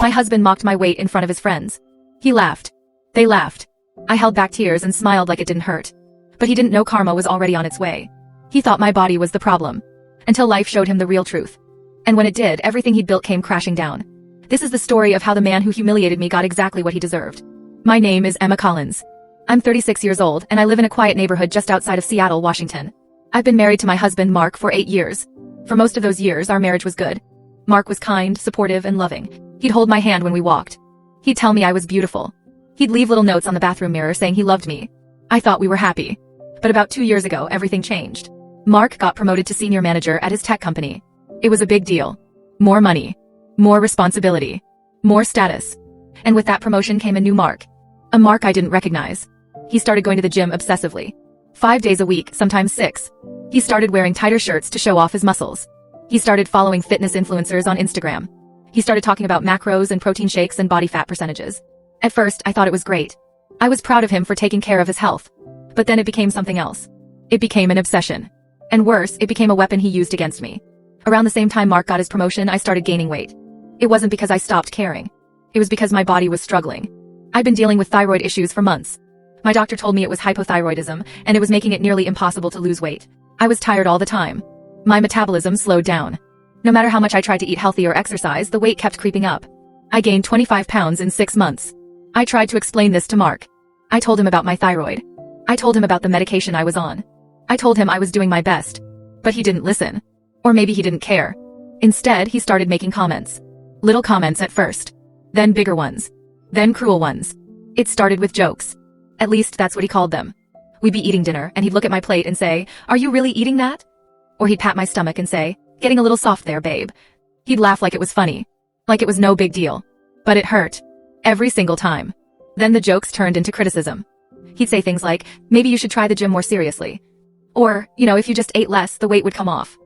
My husband mocked my weight in front of his friends. He laughed. They laughed. I held back tears and smiled like it didn't hurt. But he didn't know karma was already on its way. He thought my body was the problem. Until life showed him the real truth. And when it did, everything he'd built came crashing down. This is the story of how the man who humiliated me got exactly what he deserved. My name is Emma Collins. I'm 36 years old, and I live in a quiet neighborhood just outside of Seattle, Washington. I've been married to my husband, Mark, for 8 years. For most of those years, our marriage was good. Mark was kind, supportive, and loving. He'd hold my hand when we walked. He'd tell me I was beautiful. He'd leave little notes on the bathroom mirror saying he loved me. I thought we were happy. But about 2 years ago, everything changed. Mark got promoted to senior manager at his tech company. It was a big deal. More money. More responsibility. More status. And with that promotion came a new Mark. A Mark I didn't recognize. He started going to the gym obsessively. 5 days a week, sometimes 6. He started wearing tighter shirts to show off his muscles. He started following fitness influencers on Instagram. He started talking about macros and protein shakes and body fat percentages. At first, I thought it was great. I was proud of him for taking care of his health. But then it became something else. It became an obsession. And worse, it became a weapon he used against me. Around the same time Mark got his promotion, I started gaining weight. It wasn't because I stopped caring. It was because my body was struggling. I'd been dealing with thyroid issues for months. My doctor told me it was hypothyroidism, and it was making it nearly impossible to lose weight. I was tired all the time. My metabolism slowed down. No matter how much I tried to eat healthy or exercise, the weight kept creeping up. I gained 25 pounds in 6 months. I tried to explain this to Mark. I told him about my thyroid. I told him about the medication I was on. I told him I was doing my best. But he didn't listen. Or maybe he didn't care. Instead, he started making comments. Little comments at first. Then bigger ones. Then cruel ones. It started with jokes. At least that's what he called them. We'd be eating dinner, and he'd look at my plate and say, "Are you really eating that?" Or he'd pat my stomach and say, "Getting a little soft there, babe." He'd laugh like it was funny. Like it was no big deal. But it hurt. Every single time. Then the jokes turned into criticism. He'd say things like, "Maybe you should try the gym more seriously." Or, if you just ate less, the weight would come off.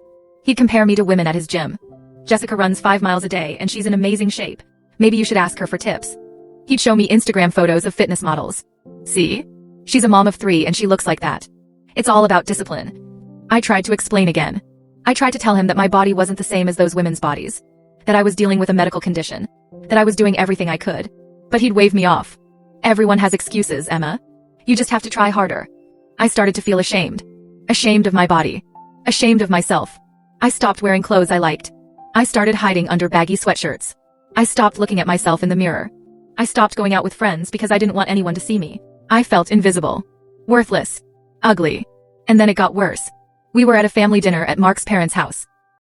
He'd compare me to women at his gym. "Jessica runs 5 miles a day, and she's in amazing shape. Maybe you should ask her for tips." He'd show me Instagram photos of fitness models. "See? She's a mom of 3 and she looks like that. It's all about discipline." I tried to explain again. I tried to tell him that my body wasn't the same as those women's bodies. That I was dealing with a medical condition. That I was doing everything I could. But he'd wave me off. "Everyone has excuses, Emma. You just have to try harder." I started to feel ashamed. Ashamed of my body. Ashamed of myself. I stopped wearing clothes I liked. I started hiding under baggy sweatshirts. I stopped looking at myself in the mirror. I stopped going out with friends because I didn't want anyone to see me. I felt invisible. Worthless. Ugly. And then it got worse. We were at a family dinner at Mark's parents' house.